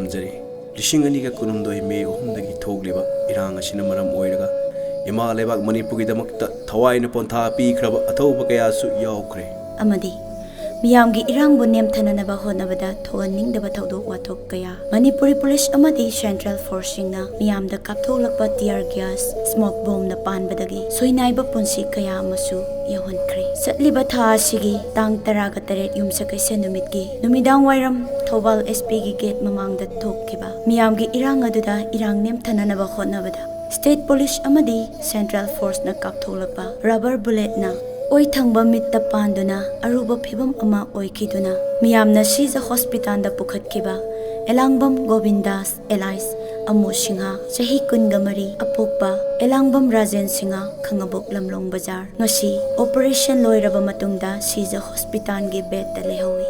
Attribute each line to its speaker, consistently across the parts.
Speaker 1: khurumjari lishing aniga kunumdoi me ahumdagi thokliba Irang asina maram oiraga ima leibak Manipur gidamakta thawaina pontha pikhraba athouba Kayasu yaokhare
Speaker 2: amadi Meeyamgi Irangbu nemthanaba honabada thoaningdaba thodok wathok kaya Manipuri police amadi Central Forcing-na Meeyamda kaptholakpa tear gas smoke bomb na panbadagi soinaiba punsi kaya amasu yahonkhre satliba tha asigi tang 13 yumsakaisa numitgi numidang wairam Thobal SP gi gate mamangda thokkiba Meeyamgi Irang aduda Irang nemthanaba honabada State Police amadi Central Force na kaptholakpa rubber bullet na Oi thangba mitta panduna aruba phibam ama oikiduna Meeyamna Shija Hospitalda pukhatkiba Elangbam Gobindash Elias Amu Singh chahi kungamari apokba Elangbam Singh khangabok lamlong bazar ngasi operation loiraba matungda Shija Hospital gi bed ta lehawi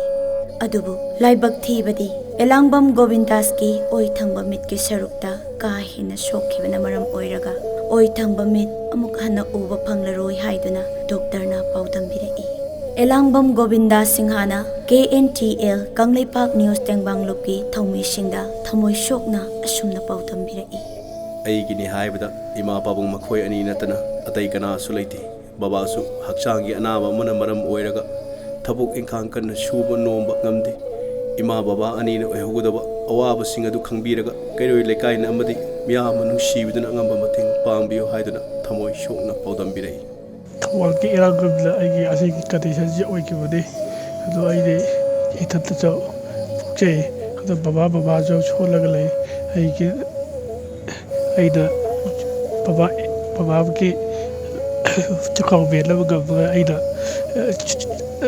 Speaker 2: adubu leibak thibadi Elangbam Govindash ki oi thangba mit ki sarukta ka hina shokhibana maram oiraga Oi thangba mit amuk hana uba phanglaroi haiduna doctor na paudambirai Elangbam Govindash Singhana KNTL Leibak News Tengbang Luki Thongmi Singda Thamoi Shokna asumna paudambirai
Speaker 1: aigini haibada ima babung makhoi ani natana atai kana su leiti baba su hakchangi anaba mana maram oiraga thabuk ingkhang kan shuba nomba ngamde ima baba ani na ohugudaba awaba singa du khangbiraga kairoi lekai na amadi Meeyamna Nungshibiduna angamba mateng pangbiyu haiduna thamoi shokna paudambirai
Speaker 3: Walki Irangbu aigi asigi condition ji oikibade ado aide itatta jo che ado baba jo cholaga lei aigi aida baba ki chakau bela gabga aida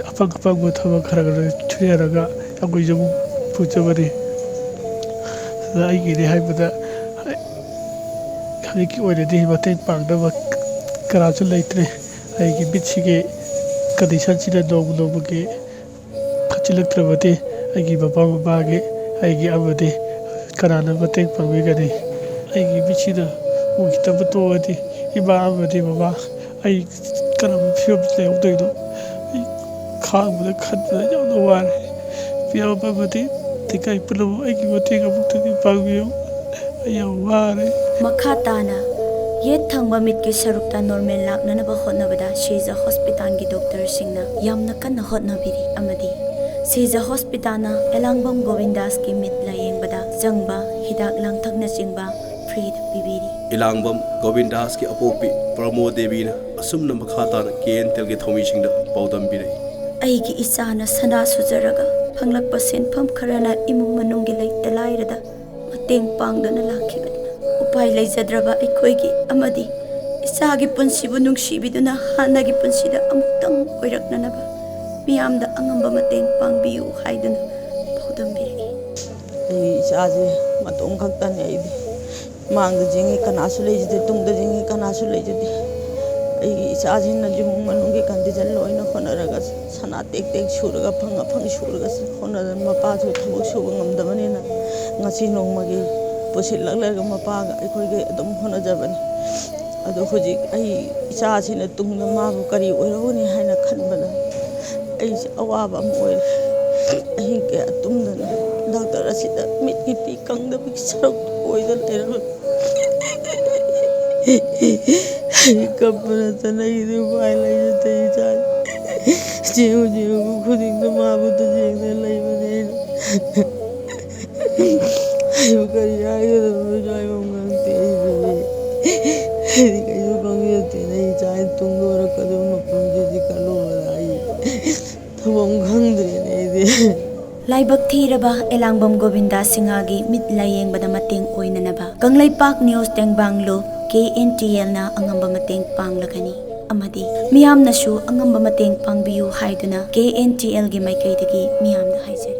Speaker 3: apag thaba kharaga chuyaraga agoi jo pujabari aigi de haibada aigi oirade mateng pangdaba karachu leitre aigi bitchige condition sida dog ge phachilaktrabate aigi baba ge aigi abade karana mateng pangwegani aigi bichida ugitabto adi iba abade baba ai karam fiob leodoido khangbuda khatna yamna ware piya babade tikai pulo aigi mateng abutani pangbiyu ayam ware
Speaker 2: makhatana Yet thangba mit ki sarukta normal laknanaba hotnabada Shija Hospital gi doctor singna yamna kanna hotnabiri amadi Shija Hospital na Elangbam Govindash ki mit layengbada jangba hidak langthakna chingba free da pibiri
Speaker 1: Elangbam Govindash ki apopi Promo Devi na asumna makhatana KNTL gi thomi singda paudambirai
Speaker 2: aigi isana sana sujaraga phanglakpa senpham kharana imung manunggi leita lairada mateng pangdana lakhibani upai leijadraba aikhoigi amadi isagi punsibu nungshibiduna hanagi punsida amuktang oiraknanaba Meeyamda angamba mateng pangbiyu haiduna paudambiri
Speaker 4: isaji matong khaktani aidi mangda jingi kanasu leijide tungda jingi kanasu leijide ai isaji na jimung manungi condition loina khonaraga sana tek suraga phang suraga khonara mapa ju thabuk suba ngamdabanina ngasi nongmagi pusil laglaga mapaga aikhoige adum honajabani ado hoji ai isasina tungna mabu kari oironi haina khanbana ai awaba am oir ai ke atumdana doctor asida mitki pi kangda bi sarok oida lera kapana tanai du bai lai te ja jiu khuding na mabu to jeng lai bane ayo kari ayo jai mong te ai kayo kang yate nei jai tungdo rakadu mapum ji kalo ai thabong khangdre nei de
Speaker 2: Leibak thiraba Elangbam Govindash Singhagi mit layengbada mateng oinanaba Leibak News Tengbang Lo KNTL na angamba mateng panglagani amadi Meeyamna su angamba mateng pangbiyu haiduna KNTL gi maikaidagi Meeyamna haijari